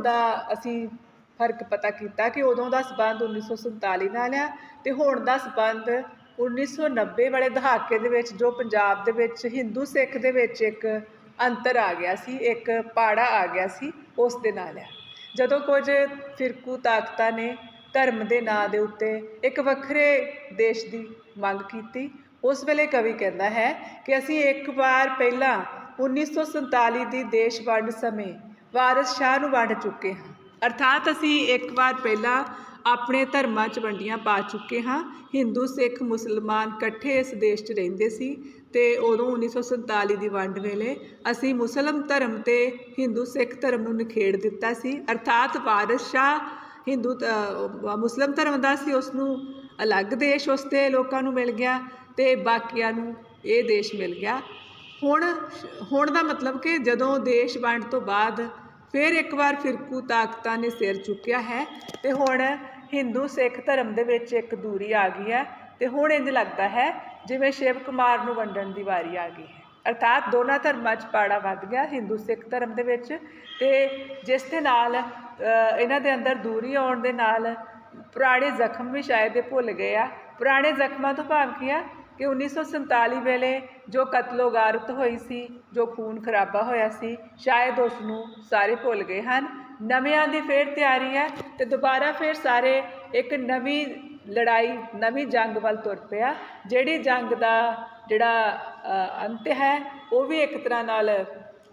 ਦਾ ਅਸੀਂ ਫਰਕ ਪਤਾ ਕੀਤਾ ਕਿ ਉਦੋਂ ਦਾ ਸੰਬੰਧ 1947 ਨਾਲ ਆ ਤੇ ਹੁਣ ਦਾ ਸੰਬੰਧ 1990 ਵਾਲੇ ਦਹਾਕੇ ਦੇ ਵਿੱਚ ਜੋ ਪੰਜਾਬ ਦੇ ਵਿੱਚ ਹਿੰਦੂ ਸਿੱਖ ਦੇ ਵਿੱਚ ਇੱਕ ਅੰਤਰ ਆ ਗਿਆ ਸੀ, ਇੱਕ ਪਾੜਾ ਆ ਗਿਆ ਸੀ, ਉਸ ਦੇ ਨਾਲ ਆ। ਜਦੋਂ ਕੁਝ ਫਿਰਕੂ ਤਾਕਤਾਂ ਨੇ ਧਰਮ ਦੇ ਨਾਂ ਦੇ ਉੱਤੇ ਇੱਕ ਵੱਖਰੇ ਦੇਸ਼ ਦੀ ਮੰਗ ਕੀਤੀ, ਉਸ ਵੇਲੇ ਕਵੀ ਕਹਿੰਦਾ ਹੈ ਕਿ ਅਸੀਂ ਇੱਕ ਵਾਰ ਪਹਿਲਾਂ 1947 ਦੀ ਦੇਸ਼ ਵੰਡ ਸਮੇਂ ਵਾਰਿਸ ਸ਼ਾਹ ਨੂੰ ਵੰਡ ਚੁੱਕੇ ਹਾਂ। ਅਰਥਾਤ ਅਸੀਂ ਇੱਕ ਵਾਰ ਪਹਿਲਾਂ ਆਪਣੇ ਧਰਮਾਂ 'ਚ ਵੰਡੀਆਂ ਪਾ ਚੁੱਕੇ ਹਾਂ। ਹਿੰਦੂ ਸਿੱਖ ਮੁਸਲਮਾਨ ਇਕੱਠੇ ਇਸ ਦੇਸ਼ 'ਚ ਰਹਿੰਦੇ ਸੀ ਅਤੇ ਉਦੋਂ 1947 ਦੀ ਵੰਡ ਵੇਲੇ ਅਸੀਂ ਮੁਸਲਿਮ ਧਰਮ ਅਤੇ ਹਿੰਦੂ ਸਿੱਖ ਧਰਮ ਨੂੰ ਨਿਖੇੜ ਦਿੱਤਾ ਸੀ। ਅਰਥਾਤ ਵਾਰਿਸ ਸ਼ਾਹ ਮੁਸਲਿਮ ਧਰਮ ਦਾ ਸੀ, ਉਸ ਨੂੰ ਅਲੱਗ ਦੇਸ਼ ਉਸ ਦੇ ਲੋਕਾਂ ਨੂੰ ਮਿਲ ਗਿਆ ਅਤੇ ਬਾਕੀਆਂ ਨੂੰ ਇਹ ਦੇਸ਼ ਮਿਲ ਗਿਆ। ਹੁਣ ਦਾ ਮਤਲਬ ਕਿ ਜਦੋਂ ਦੇਸ਼ ਵੰਡ ਤੋਂ ਬਾਅਦ ਫਿਰ ਇੱਕ ਵਾਰ ਫਿਰਕੂ ਤਾਕਤਾਂ ਨੇ ਸਿਰ ਚੁੱਕਿਆ ਹੈ ਅਤੇ ਹੁਣ ਹਿੰਦੂ ਸਿੱਖ ਧਰਮ ਦੇ ਵਿੱਚ ਇੱਕ ਦੂਰੀ ਆ ਗਈ ਹੈ ਅਤੇ ਹੁਣ ਇੰਝ ਲੱਗਦਾ ਹੈ ਜਿਵੇਂ ਸ਼ਿਵ ਕੁਮਾਰ ਨੂੰ ਵੰਡਣ ਦੀ ਵਾਰੀ ਆ ਗਈ ਹੈ। ਅਰਥਾਤ ਦੋਨਾਂ ਧਰਮਾਂ 'ਚ ਪਾੜਾ ਵੱਧ ਗਿਆ ਹਿੰਦੂ ਸਿੱਖ ਧਰਮ ਦੇ ਵਿੱਚ, ਅਤੇ ਜਿਸ ਦੇ ਨਾਲ ਇਹਨਾਂ ਦੇ ਅੰਦਰ ਦੂਰੀ ਆਉਣ ਦੇ ਨਾਲ ਪੁਰਾਣੇ ਜ਼ਖਮ ਵੀ ਸ਼ਾਇਦ ਇਹ ਭੁੱਲ ਗਏ ਆ। ਪੁਰਾਣੇ ਜ਼ਖਮਾਂ ਤੋਂ ਭਾਵ ਕੀ ਆ ਕਿ 1947 ਵੇਲੇ ਜੋ ਕਤਲੋ ਗਾਰਤ ਹੋਈ ਸੀ, ਜੋ ਖੂਨ ਖਰਾਬਾ ਹੋਇਆ ਸੀ, ਸ਼ਾਇਦ ਉਸ ਨੂੰ ਸਾਰੇ ਭੁੱਲ ਗਏ ਹਨ। ਨਵਿਆਂ ਦੀ ਫਿਰ ਤਿਆਰੀ ਹੈ ਅਤੇ ਦੁਬਾਰਾ ਫਿਰ ਸਾਰੇ ਇੱਕ ਨਵੀਂ ਲੜਾਈ, ਨਵੀਂ ਜੰਗ ਵੱਲ ਤੁਰ ਪਿਆ। ਜਿਹੜੀ ਜੰਗ ਦਾ ਜਿਹੜਾ ਅੰਤ ਹੈ ਉਹ ਵੀ ਇੱਕ ਤਰ੍ਹਾਂ ਨਾਲ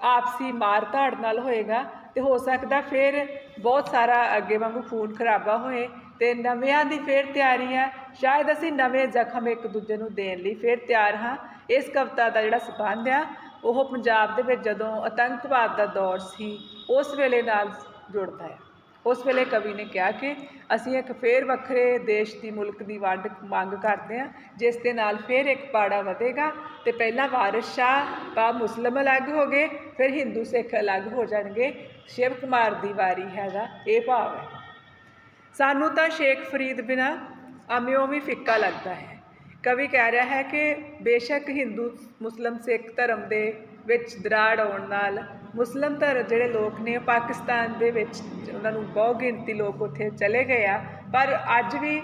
ਆਪਸੀ ਮਾਰ ਧਾੜ ਨਾਲ ਹੋਏਗਾ ਅਤੇ ਹੋ ਸਕਦਾ ਫਿਰ ਬਹੁਤ ਸਾਰਾ ਅੱਗੇ ਵਾਂਗੂ ਖੂਨ ਖਰਾਬਾ ਹੋਏ ਅਤੇ ਨਵਿਆਂ ਦੀ ਫਿਰ ਤਿਆਰੀ ਹੈ। ਸ਼ਾਇਦ ਅਸੀਂ ਨਵੇਂ ਜ਼ਖਮ ਇੱਕ ਦੂਜੇ ਨੂੰ ਦੇਣ ਲਈ ਫਿਰ ਤਿਆਰ ਹਾਂ। ਇਸ ਕਵਿਤਾ ਦਾ ਜਿਹੜਾ ਸੰਬੰਧ ਆ ਉਹ ਪੰਜਾਬ ਦੇ ਵਿੱਚ ਜਦੋਂ ਆਤੰਕਵਾਦ ਦਾ ਦੌਰ ਸੀ ਉਸ ਵੇਲੇ ਨਾਲ ਜੁੜਦਾ ਹੈ। ਉਸ ਵੇਲੇ ਕਵੀ ਨੇ ਕਿਹਾ ਕਿ ਅਸੀਂ ਇੱਕ ਫਿਰ ਵੱਖਰੇ ਦੇਸ਼ ਦੀ ਮੁਲਕ ਦੀ ਵੰਡ ਮੰਗ ਕਰਦੇ ਹਾਂ, ਜਿਸ ਦੇ ਨਾਲ ਫਿਰ ਇੱਕ ਪਾੜਾ ਵਧੇਗਾ ਅਤੇ ਪਹਿਲਾਂ ਵਾਰਿਸ ਸ਼ਾਹ ਭਾਵ ਮੁਸਲਿਮ ਅਲੱਗ ਹੋ ਗਏ, ਫਿਰ ਹਿੰਦੂ ਸਿੱਖ ਅਲੱਗ ਹੋ ਜਾਣਗੇ। ਸ਼ਿਵ ਕੁਮਾਰ ਦੀ ਵਾਰੀ ਹੈਗਾ, ਇਹ ਭਾਵ ਹੈ। ਸਾਨੂੰ ਤਾਂ ਸ਼ੇਖ ਫਰੀਦ ਬਿਨਾਂ ਅਮਿਓ ਵੀ ਫਿੱਕਾ ਲੱਗਦਾ ਹੈ। ਕਵੀ ਕਹਿ ਰਿਹਾ ਹੈ ਕਿ ਬੇਸ਼ੱਕ ਹਿੰਦੂ ਮੁਸਲਿਮ ਸਿੱਖ ਧਰਮ ਦੇ ਵਿੱਚ ਦਰਾੜ ਆਉਣ ਨਾਲ ਮੁਸਲਿਮ ਧਰਮ ਜਿਹੜੇ ਲੋਕ ਨੇ ਪਾਕਿਸਤਾਨ ਦੇ ਵਿੱਚ ਉਹਨਾਂ ਨੂੰ ਬਹੁ ਗਿਣਤੀ ਲੋਕ ਉੱਥੇ ਚਲੇ ਗਏ ਆ, ਪਰ ਅੱਜ ਵੀ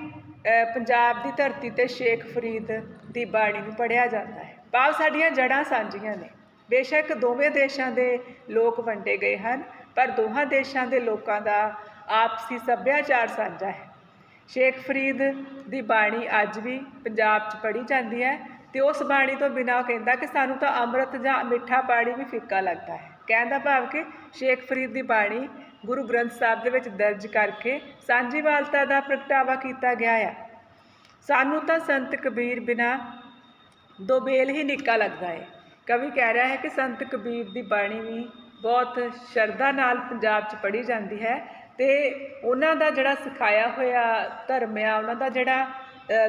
ਪੰਜਾਬ ਦੀ ਧਰਤੀ 'ਤੇ ਸ਼ੇਖ ਫਰੀਦ ਦੀ ਬਾਣੀ ਨੂੰ ਪੜ੍ਹਿਆ ਜਾਂਦਾ ਹੈ। ਭਾਵ ਸਾਡੀਆਂ ਜੜ੍ਹਾਂ ਸਾਂਝੀਆਂ ਨੇ। ਬੇਸ਼ੱਕ ਦੋਵੇਂ ਦੇਸ਼ਾਂ ਦੇ ਲੋਕ ਵੰਡੇ ਗਏ ਹਨ, ਪਰ ਦੋਹਾਂ ਦੇਸ਼ਾਂ ਦੇ ਲੋਕਾਂ ਦਾ ਆਪਸੀ ਸੱਭਿਆਚਾਰ ਸਾਂਝਾ ਹੈ। ਸ਼ੇਖ ਫਰੀਦ ਦੀ ਬਾਣੀ ਅੱਜ ਵੀ ਪੰਜਾਬ 'ਚ ਪੜ੍ਹੀ ਜਾਂਦੀ ਹੈ ਅਤੇ ਉਸ ਬਾਣੀ ਤੋਂ ਬਿਨਾਂ ਉਹ ਕਹਿੰਦਾ ਕਿ ਸਾਨੂੰ ਤਾਂ ਅੰਮ੍ਰਿਤ ਜਾਂ ਮਿੱਠਾ ਪਾਣੀ ਵੀ ਫਿੱਕਾ ਲੱਗਦਾ ਹੈ। ਕਹਿਣ ਦਾ ਭਾਵ ਕਿ ਸ਼ੇਖ ਫਰੀਦ ਦੀ ਬਾਣੀ ਗੁਰੂ ਗ੍ਰੰਥ ਸਾਹਿਬ ਦੇ ਵਿੱਚ ਦਰਜ ਕਰਕੇ ਸਾਂਝੀਵਾਲਤਾ ਦਾ ਪ੍ਰਗਟਾਵਾ ਕੀਤਾ ਗਿਆ ਆ। ਸਾਨੂੰ ਤਾਂ ਸੰਤ ਕਬੀਰ ਬਿਨਾਂ ਦੋ ਬੇਲ ਹੀ ਨਿੱਕਾ ਲੱਗਦਾ ਹੈ। ਕਵੀ ਕਹਿ ਰਿਹਾ ਹੈ ਕਿ ਸੰਤ ਕਬੀਰ ਦੀ ਬਾਣੀ ਵੀ ਬਹੁਤ ਸ਼ਰਧਾ ਨਾਲ ਪੰਜਾਬ 'ਚ ਪੜ੍ਹੀ ਜਾਂਦੀ ਹੈ ਅਤੇ ਉਹਨਾਂ ਦਾ ਜਿਹੜਾ ਸਿਖਾਇਆ ਹੋਇਆ ਧਰਮ ਆ, ਉਹਨਾਂ ਦਾ ਜਿਹੜਾ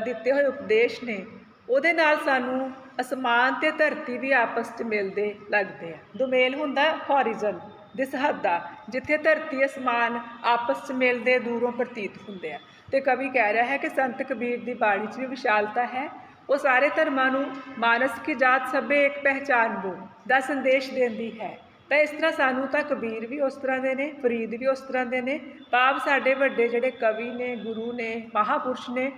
ਦਿੱਤੇ ਹੋਏ ਉਪਦੇਸ਼ ਨੇ, ਉਹਦੇ ਨਾਲ ਸਾਨੂੰ ਅਸਮਾਨ ਅਤੇ ਧਰਤੀ ਵੀ ਆਪਸ 'ਚ ਮਿਲਦੇ ਲੱਗਦੇ ਆ। ਦੁਮੇਲ ਹੁੰਦਾ ਹੌਰੀਜ਼ਨ ਦੇ ਸਰਹੱਦ ਦਾ, ਜਿੱਥੇ ਧਰਤੀ ਅਸਮਾਨ ਆਪਸ 'ਚ ਮਿਲਦੇ ਦੂਰੋਂ ਪ੍ਰਤੀਤ ਹੁੰਦੇ ਆ। ਅਤੇ ਕਵੀ ਕਹਿ ਰਿਹਾ ਹੈ ਕਿ ਸੰਤ ਕਬੀਰ ਦੀ ਬਾਣੀ 'ਚ ਵੀ ਵਿਸ਼ਾਲਤਾ ਹੈ। ਉਹ ਸਾਰੇ ਧਰਮਾਂ ਨੂੰ ਮਾਨਸ ਕੀ ਜਾਤ ਸਭੇ ਇੱਕ ਪਹਿਚਾਨ ਬੋ ਦਾ ਸੰਦੇਸ਼ ਦਿੰਦੀ ਹੈ। ਤਾਂ ਇਸ ਤਰ੍ਹਾਂ ਸਾਨੂੰ ਤਾਂ ਕਬੀਰ ਵੀ ਉਸ ਤਰ੍ਹਾਂ ਦੇ ਨੇ, ਫਰੀਦ ਵੀ ਉਸ ਤਰ੍ਹਾਂ ਦੇ ਨੇ। ਭਾਵ ਸਾਡੇ ਵੱਡੇ ਜਿਹੜੇ ਕਵੀ ਨੇ, ਗੁਰੂ ਨੇ, ਮਹਾਂਪੁਰਸ਼ ਨੇ,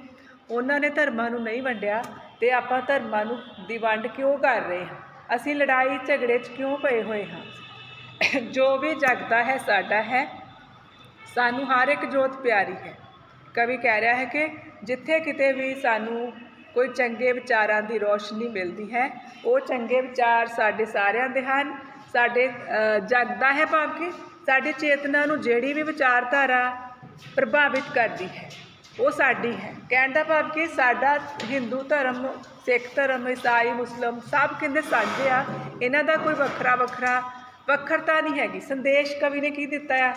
ਉਹਨਾਂ ਨੇ ਧਰਮਾਂ ਨੂੰ ਨਹੀਂ ਵੰਡਿਆ ਅਤੇ ਆਪਾਂ ਧਰਮਾਂ ਨੂੰ ਦੀ ਵੰਡ ਕਿਉਂ ਕਰ ਰਹੇ ਹਾਂ? ਅਸੀਂ ਲੜਾਈ ਝਗੜੇ 'ਚ ਕਿਉਂ ਪਏ ਹੋਏ ਹਾਂ? ਜੋ ਵੀ ਜਗਦਾ ਹੈ ਸਾਡਾ ਹੈ, ਸਾਨੂੰ ਹਰ ਇੱਕ ਜੋਤ ਪਿਆਰੀ ਹੈ। ਕਵੀ ਕਹਿ ਰਿਹਾ ਹੈ ਕਿ ਜਿੱਥੇ ਕਿਤੇ ਵੀ ਸਾਨੂੰ ਕੋਈ ਚੰਗੇ ਵਿਚਾਰਾਂ ਦੀ ਰੋਸ਼ਨੀ ਮਿਲਦੀ ਹੈ, ਉਹ ਚੰਗੇ ਵਿਚਾਰ ਸਾਡੇ ਸਾਰਿਆਂ ਦੇ ਹਨ। ਸਾਡੇ ਜਗਦਾ ਹੈ ਭਾਵ ਕਿ ਸਾਡੀ ਚੇਤਨਾ ਨੂੰ ਜਿਹੜੀ ਵੀ ਵਿਚਾਰਧਾਰਾ ਪ੍ਰਭਾਵਿਤ ਕਰਦੀ ਹੈ ਉਹ ਸਾਡੀ ਹੈ। ਕਹਿਣ ਦਾ ਭਾਵ ਕਿ ਸਾਡਾ ਹਿੰਦੂ ਧਰਮ, ਸਿੱਖ ਧਰਮ, ਈਸਾਈ, ਮੁਸਲਿਮ ਸਭ ਕਹਿੰਦੇ ਸਾਂਝੇ ਆ। ਇਹਨਾਂ ਦਾ ਕੋਈ ਵੱਖਰਤਾ ਨਹੀਂ ਹੈਗੀ। ਸੰਦੇਸ਼ ਕਵੀ ਨੇ ਕੀ ਦਿੱਤਾ ਆ?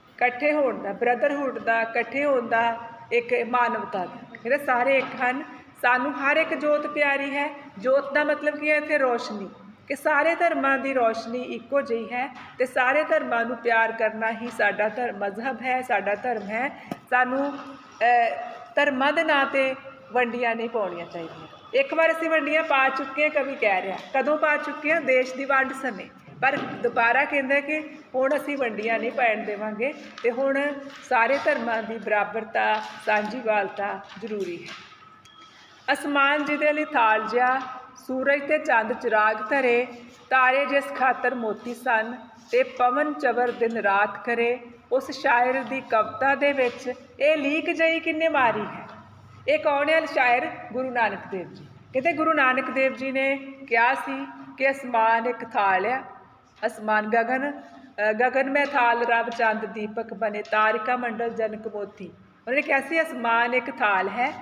ਇਕੱਠੇ ਹੋਣ ਦਾ, ਬ੍ਰਦਰਹੁੱਡ ਦਾ, ਇਕੱਠੇ ਹੋਣ ਦਾ, ਇੱਕ ਮਾਨਵਤਾ ਦਾ। ਕਹਿੰਦੇ ਸਾਰੇ ਇੱਕ ਹਨ। ਸਾਨੂੰ ਹਰ ਇੱਕ ਜੋਤ ਪਿਆਰੀ ਹੈ। ਜੋਤ ਦਾ ਮਤਲਬ ਕੀ ਹੈ ਇੱਥੇ? ਰੋਸ਼ਨੀ। ਕਿ ਸਾਰੇ ਧਰਮਾਂ ਦੀ ਰੋਸ਼ਨੀ ਇੱਕੋ ਜਿਹੀ ਹੈ ਅਤੇ ਸਾਰੇ ਧਰਮਾਂ ਨੂੰ ਪਿਆਰ ਕਰਨਾ ਹੀ ਸਾਡਾ ਮਜ਼ਹਬ ਹੈ, ਸਾਡਾ ਧਰਮ ਹੈ। ਸਾਨੂੰ ਧਰਮਾਂ ਦੇ ਨਾਂ 'ਤੇ ਵੰਡੀਆਂ ਨਹੀਂ ਪਾਉਣੀਆਂ ਚਾਹੀਦੀਆਂ। ਇੱਕ ਵਾਰ ਅਸੀਂ ਵੰਡੀਆਂ ਪਾ ਚੁੱਕੇ ਹਾਂ, ਕਵੀ ਕਹਿ ਰਿਹਾ। ਕਦੋਂ ਪਾ ਚੁੱਕੇ ਹਾਂ? ਦੇਸ਼ ਦੀ ਵੰਡ ਸਮੇਂ। ਪਰ ਦੁਬਾਰਾ ਕਹਿੰਦਾ ਕਿ ਹੁਣ ਅਸੀਂ ਵੰਡੀਆਂ ਨਹੀਂ ਪੈਣ ਦੇਵਾਂਗੇ ਤੇ ਹੁਣ ਸਾਰੇ ਧਰਮਾਂ ਦੀ ਬਰਾਬਰਤਾ ਸਾਂਝੀਵਾਲਤਾ ਜ਼ਰੂਰੀ ਹੈ। ਅਸਮਾਨ ਜਿਹਦੇ ਲਈ ਥਾਲ ਜਿਹਾ, ਸੂਰਜ ਤੇ ਚੰਦ ਚਿਰਾਗ ਧਰੇ, ਤਾਰੇ ਜਿਸ ਖਾਤਰ ਮੋਤੀ ਸਨ, ਤੇ ਪਵਨ ਚਵਰ ਦਿਨ ਰਾਤ ਕਰੇ। ਉਸ ਸ਼ਾਇਰ ਦੀ ਕਵਿਤਾ ਦੇ ਵਿੱਚ ਇਹ ਲੀਕ ਜਿਹੀ ਕਿਹਨੇ ਮਾਰੀ ਹੈ? ਇਹ ਕੌਣ ਹੈ ਸ਼ਾਇਰ? ਗੁਰੂ ਨਾਨਕ ਦੇਵ ਜੀ। ਕਹਿੰਦੇ ਗੁਰੂ ਨਾਨਕ ਦੇਵ ਜੀ ਨੇ ਕਿਹਾ ਸੀ ਕਿ ਅਸਮਾਨ ਇੱਕ ਥਾਲ ਆ, ਅਸਮਾਨ ਗगन में थाल रब चंद दीपक बने, तारिका मंडल जनक मोती। उन्होंने कहा ਸੀ ਅਸਮਾਨ ਇੱਕ ਥਾਲ ਹੈ,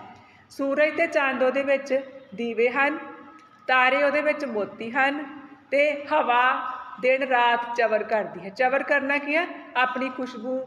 ਸੂਰਜ ਤੇ ਚੰਦ ਉਹਦੇ ਵਿੱਚ ਦੀਵੇ ਹਨ, ਤਾਰੇ ਉਹਦੇ ਵਿੱਚ ਮੋਤੀ ਹਨ, ਤੇ ਹਵਾ ਦਿਨ ਰਾਤ ਚਵਰ ਕਰਦੀ ਹੈ। ਚਵਰ ਕਰਨਾ ਕੀ ਹੈ? ਆਪਣੀ ਖੁਸ਼ਬੂ,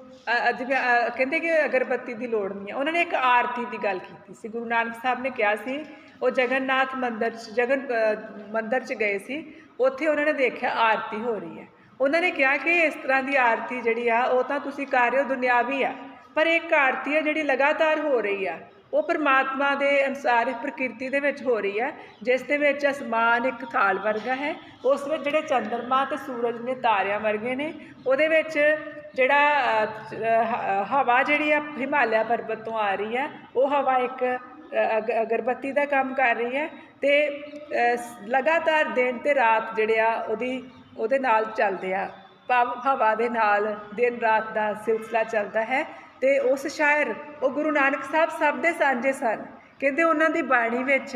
ਜਿਵੇਂ ਕਹਿੰਦੇ ਕਿ ਅਗਰਬੱਤੀ ਦੀ ਲੋੜ ਨਹੀਂ ਹੈ। ਉਹਨਾਂ ਨੇ ਇੱਕ ਆਰਤੀ ਦੀ ਗੱਲ ਕੀਤੀ ਸੀ। ਗੁਰੂ ਨਾਨਕ ਸਾਹਿਬ ਨੇ ਕਿਹਾ ਸੀ, ਉਹ ਜਗਨਨਾਥ ਮੰਦਰ 'ਚ ਗਏ ਸੀ, ਉੱਥੇ ਉਹਨਾਂ ਨੇ ਦੇਖਿਆ ਆਰਤੀ ਹੋ ਰਹੀ ਹੈ। ਉਹਨਾਂ ਨੇ ਕਿਹਾ ਕਿ ਇਸ ਤਰ੍ਹਾਂ ਦੀ ਆਰਤੀ ਜਿਹੜੀ ਆ ਉਹ ਤਾਂ ਤੁਸੀਂ ਕਰ ਰਹੇ ਹੋ ਦੁਨਿਆਵੀ ਆ, ਪਰ ਇੱਕ ਆਰਤੀ ਹੈ ਜਿਹੜੀ ਲਗਾਤਾਰ ਹੋ ਰਹੀ ਆ, ਉਹ ਪਰਮਾਤਮਾ ਦੇ ਅਨੁਸਾਰ ਪ੍ਰਕਿਰਤੀ ਦੇ ਵਿੱਚ ਹੋ ਰਹੀ ਹੈ, ਜਿਸ ਦੇ ਵਿੱਚ ਅਸਮਾਨ ਇੱਕ ਥਾਲ ਵਰਗਾ ਹੈ। ਉਸ ਵਿੱਚ ਜਿਹੜੇ ਚੰਦਰਮਾ ਅਤੇ ਸੂਰਜ ਨੇ ਤਾਰਿਆਂ ਵਰਗੇ ਨੇ। ਉਹਦੇ ਵਿੱਚ ਜਿਹੜਾ ਹਵਾ ਜਿਹੜੀ ਆ ਹਿਮਾਲਿਆ ਪਰਬਤ ਤੋਂ ਆ ਰਹੀ ਹੈ, ਉਹ ਹਵਾ ਇੱਕ ਅਗਰਬੱਤੀ ਦਾ ਕੰਮ ਕਰ ਰਹੀ ਹੈ, ਤੇ ਲਗਾਤਾਰ ਦਿਨ ਅਤੇ ਰਾਤ ਜਿਹੜੇ ਆ ਉਹਦੇ ਨਾਲ ਚੱਲਦੇ ਆ। ਭਾਵ ਹਵਾ ਦੇ ਨਾਲ ਦਿਨ ਰਾਤ ਦਾ ਸਿਲਸਿਲਾ ਚੱਲਦਾ ਹੈ। ਤੇ ਉਸ ਸ਼ਾਇਰ, ਉਹ ਗੁਰੂ ਨਾਨਕ ਸਾਹਿਬ ਸਭ ਦੇ ਸਾਂਝੇ ਸਨ। ਕਹਿੰਦੇ ਉਹਨਾਂ ਦੀ ਬਾਣੀ ਵਿੱਚ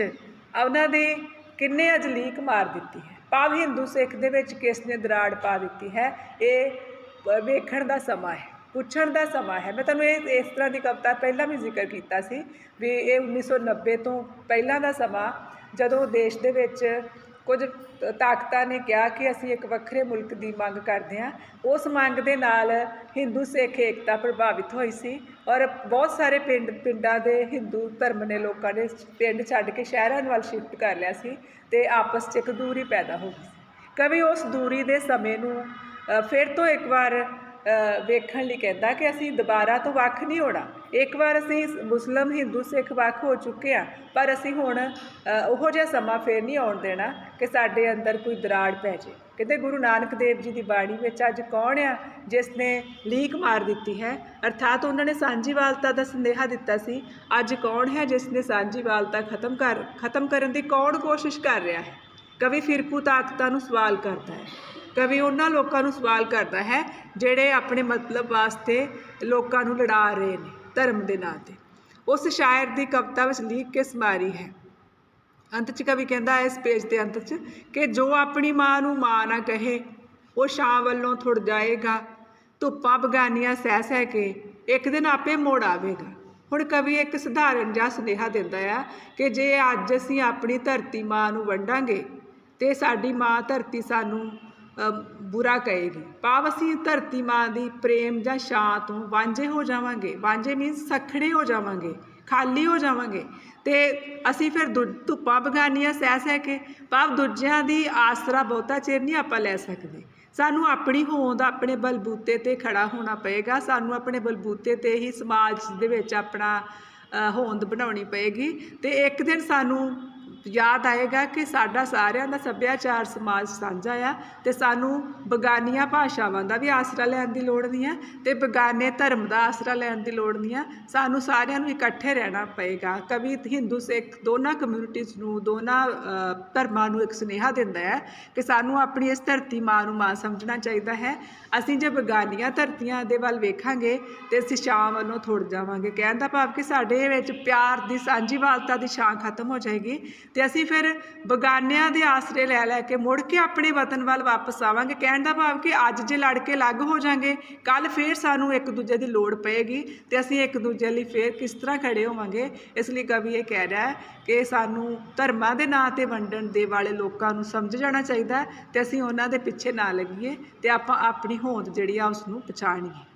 ਉਹਨਾਂ ਦੀ ਕਿੰਨੇ ਅੱਜ ਲੀਕ ਮਾਰ ਦਿੱਤੀ ਹੈ। ਭਾਵ ਹਿੰਦੂ ਸਿੱਖ ਦੇ ਵਿੱਚ ਕਿਸ ਨੇ ਦਰਾੜ ਪਾ ਦਿੱਤੀ ਹੈ, ਇਹ ਵੇਖਣ ਦਾ ਸਮਾਂ ਹੈ, ਪੁੱਛਣ ਦਾ ਸਮਾਂ ਹੈ। ਮੈਂ ਤੁਹਾਨੂੰ ਇਸ ਤਰ੍ਹਾਂ ਦੀ ਕਵਿਤਾ ਪਹਿਲਾਂ ਵੀ ਜ਼ਿਕਰ ਕੀਤਾ ਸੀ ਵੀ ਇਹ 1990 ਤੋਂ ਪਹਿਲਾਂ ਦਾ ਸਮਾਂ, ਜਦੋਂ ਦੇਸ਼ ਦੇ ਵਿੱਚ ਕੁਝ ਤਾਕਤਾਂ ਨੇ ਕਿਹਾ ਕਿ ਅਸੀਂ ਇੱਕ ਵੱਖਰੇ ਮੁਲਕ ਦੀ ਮੰਗ ਕਰਦੇ ਹਾਂ। ਉਸ ਮੰਗ ਦੇ ਨਾਲ ਹਿੰਦੂ ਸਿੱਖ ਏਕਤਾ ਪ੍ਰਭਾਵਿਤ ਹੋਈ ਸੀ, ਔਰ ਬਹੁਤ ਸਾਰੇ ਪਿੰਡਾਂ ਦੇ ਹਿੰਦੂ ਧਰਮ ਨੇ ਲੋਕਾਂ ਨੇ ਪਿੰਡ ਛੱਡ ਕੇ ਸ਼ਹਿਰਾਂ ਵੱਲ ਸ਼ਿਫਟ ਕਰ ਲਿਆ ਸੀ, ਤੇ ਆਪਸ 'ਚ ਇੱਕ ਦੂਰੀ ਪੈਦਾ ਹੋ ਗਈ ਸੀ। ਕਵੀ ਉਸ ਦੂਰੀ ਦੇ ਸਮੇਂ ਨੂੰ ਫਿਰ ਤੋਂ ਇੱਕ ਵਾਰ ਵੇਖਣ ਲਈ ਕਹਿੰਦਾ ਕਿ ਅਸੀਂ ਦੁਬਾਰਾ ਤੋਂ ਵੱਖ ਨਹੀਂ ਹੋਣਾ। ਇੱਕ ਵਾਰ ਅਸੀਂ ਮੁਸਲਿਮ ਹਿੰਦੂ ਸਿੱਖ ਵੱਖ ਹੋ ਚੁੱਕੇ ਹਾਂ, ਪਰ ਅਸੀਂ ਹੁਣ ਉਹੋ ਜਿਹਾ ਸਮਾਂ ਫਿਰ ਨਹੀਂ ਆਉਣ ਦੇਣਾ ਕਿ ਸਾਡੇ ਅੰਦਰ ਕੋਈ ਦਰਾੜ ਪੈ ਜਾਏ। ਕਹਿੰਦੇ ਗੁਰੂ ਨਾਨਕ ਦੇਵ ਜੀ ਦੀ ਬਾਣੀ ਵਿੱਚ ਅੱਜ ਕੌਣ ਆ ਜਿਸ ਨੇ ਲੀਕ ਮਾਰ ਦਿੱਤੀ ਹੈ? ਅਰਥਾਤ ਉਹਨਾਂ ਨੇ ਸਾਂਝੀਵਾਲਤਾ ਦਾ ਸੰਦੇਹਾ ਦਿੱਤਾ ਸੀ। ਅੱਜ ਕੌਣ ਹੈ ਜਿਸ ਨੇ ਸਾਂਝੀਵਾਲਤਾ ਖਤਮ ਕਰਨ ਦੀ ਕੌਣ ਕੋਸ਼ਿਸ਼ ਕਰ ਰਿਹਾ ਹੈ? ਕਵੀ ਫਿਰਕੂ ਤਾਕਤਾਂ ਨੂੰ ਸਵਾਲ ਕਰਦਾ ਹੈ। ਕਵੀ ਉਹਨਾਂ ਲੋਕਾਂ ਨੂੰ ਸਵਾਲ ਕਰਦਾ ਹੈ ਜਿਹੜੇ ਆਪਣੇ ਮਤਲਬ ਵਾਸਤੇ ਲੋਕਾਂ ਨੂੰ ਲੜਾ ਰਹੇ ਨੇ ਧਰਮ ਦੇ ਨਾਂ 'ਤੇ। ਉਸ ਸ਼ਾਇਰ ਦੀ ਕਵਿਤਾ ਵਿੱਚ ਲੀਕ ਕਿਸ ਮਾਰੀ ਹੈ? ਅੰਤ 'ਚ ਕਵੀ ਕਹਿੰਦਾ ਇਸ ਪੇਜ ਦੇ ਅੰਤ 'ਚ ਕਿ ਜੋ ਆਪਣੀ ਮਾਂ ਨੂੰ ਮਾਂ ਨਾ ਕਹੇ, ਉਹ ਛਾਂ ਵੱਲੋਂ ਥੁੜ ਜਾਏਗਾ। ਧੁੱਪਾਂ ਬਗਾਨੀਆਂ ਸਹਿ ਸਹਿ ਕੇ ਇੱਕ ਦਿਨ ਆਪੇ ਮੋੜ ਆਵੇਗਾ। ਹੁਣ ਕਵੀ ਇੱਕ ਸਧਾਰਨ ਜਿਹਾ ਸੁਨੇਹਾ ਦਿੰਦਾ ਆ ਕਿ ਜੇ ਅੱਜ ਅਸੀਂ ਆਪਣੀ ਧਰਤੀ ਮਾਂ ਨੂੰ ਵੰਡਾਂਗੇ ਤੇ ਸਾਡੀ ਮਾਂ ਧਰਤੀ ਸਾਨੂੰ ਬੁਰਾ ਕਹੇਗੀ। ਭਾਵ ਅਸੀਂ ਧਰਤੀ ਮਾਂ ਦੀ ਪ੍ਰੇਮ ਜਾਂ ਛਾਂ ਤੋਂ ਵਾਂਝੇ ਹੋ ਜਾਵਾਂਗੇ। ਵਾਂਝੇ ਮੀਨਸ ਸਖੜੇ ਹੋ ਜਾਵਾਂਗੇ, ਖਾਲੀ ਹੋ ਜਾਵਾਂਗੇ, ਤੇ ਅਸੀਂ ਫਿਰ ਧੁੱਪਾਂ ਬਗਾਨੀਆਂ ਸਹਿ ਸਹਿ ਕੇ, ਭਾਵ ਦੂਜਿਆਂ ਦੀ ਆਸਰਾ ਬਹੁਤਾ ਚਿਰ ਨਹੀਂ ਆਪਾਂ ਲੈ ਸਕਦੇ। ਸਾਨੂੰ ਆਪਣੀ ਹੋਂਦ ਆਪਣੇ ਬਲਬੂਤੇ 'ਤੇ ਖੜਾ ਹੋਣਾ ਪਏਗਾ। ਸਾਨੂੰ ਆਪਣੇ ਬਲਬੂਤੇ 'ਤੇ ਹੀ ਸਮਾਜ ਦੇ ਵਿੱਚ ਆਪਣਾ ਹੋਂਦ ਬਣਾਉਣੀ ਪਏਗੀ, ਤੇ ਇੱਕ ਦਿਨ ਸਾਨੂੰ ਯਾਦ ਆਏਗਾ ਕਿ ਸਾਡਾ ਸਾਰਿਆਂ ਦਾ ਸੱਭਿਆਚਾਰ ਸਮਾਜ ਸਾਂਝਾ ਆ, ਤੇ ਸਾਨੂੰ ਬਗਾਨੀਆਂ ਭਾਸ਼ਾਵਾਂ ਦਾ ਵੀ ਆਸਰਾ ਲੈਣ ਦੀ ਲੋੜ ਨਹੀਂ ਹੈ, ਤੇ ਬਗਾਨੇ ਧਰਮ ਦਾ ਆਸਰਾ ਲੈਣ ਦੀ ਲੋੜ ਨਹੀਂ ਹੈ। ਸਾਨੂੰ ਸਾਰਿਆਂ ਨੂੰ ਇਕੱਠੇ ਰਹਿਣਾ ਪਏਗਾ। ਕਵੀ ਹਿੰਦੂ ਸਿੱਖ ਦੋਨਾਂ ਕਮਿਊਨਿਟੀਜ਼ ਨੂੰ, ਦੋਨਾਂ ਧਰਮਾਂ ਨੂੰ ਇੱਕ ਸੁਨੇਹਾ ਦਿੰਦਾ ਹੈ ਕਿ ਸਾਨੂੰ ਆਪਣੀ ਇਸ ਧਰਤੀ ਮਾਂ ਨੂੰ ਮਾਂ ਸਮਝਣਾ ਚਾਹੀਦਾ ਹੈ। ਅਸੀਂ ਜੇ ਬਗਾਨੀਆਂ ਧਰਤੀਆਂ ਦੇ ਵੱਲ ਵੇਖਾਂਗੇ ਤੇ ਅਸੀਂ ਛਾਂ ਵੱਲੋਂ ਥੁੜ ਜਾਵਾਂਗੇ। ਕਹਿਣ ਦਾ ਭਾਵ ਕਿ ਸਾਡੇ ਵਿੱਚ ਪਿਆਰ ਦੀ ਸਾਂਝੀਵਾਲਤਾ ਦੀ ਛਾਂ ਖਤਮ ਹੋ ਜਾਏਗੀ, ਤੇ ਅਸੀਂ ਫਿਰ ਬਗਾਨਿਆਂ ਦੇ ਆਸਰੇ ਲੈ ਲੈ ਕੇ ਮੁੜ ਕੇ ਆਪਣੇ ਵਤਨ ਵੱਲ ਵਾਪਸ ਆਵਾਂਗੇ। ਕਹਿਣ ਦਾ ਭਾਵ ਕਿ ਅੱਜ ਜੇ ਲੜ ਕੇ ਅਲੱਗ ਹੋ ਜਾਵਾਂਗੇ, ਕੱਲ੍ਹ ਫਿਰ ਸਾਨੂੰ ਇੱਕ ਦੂਜੇ ਦੀ ਲੋੜ ਪਏਗੀ, ਤੇ ਅਸੀਂ ਇੱਕ ਦੂਜੇ ਲਈ ਫਿਰ ਕਿਸ ਤਰ੍ਹਾਂ ਖੜੇ ਹੋਵਾਂਗੇ? ਇਸ ਲਈ ਕਵੀ ਇਹ ਕਹਿ ਰਿਹਾ ਹੈ ਕਿ ਸਾਨੂੰ ਧਰਮਾਂ ਦੇ ਨਾਂ 'ਤੇ ਵੰਡਣ ਦੇ ਵਾਲੇ ਲੋਕਾਂ ਨੂੰ ਸਮਝ ਜਾਣਾ ਚਾਹੀਦਾ, ਤੇ ਅਸੀਂ ਉਹਨਾਂ ਦੇ ਪਿੱਛੇ ਨਾ ਲੱਗੀਏ, ਤੇ ਆਪਾਂ ਆਪਣੀ ਹੋਂਦ ਜਿਹੜੀ ਆ ਉਸ ਨੂੰ ਪਛਾਣੀਏ।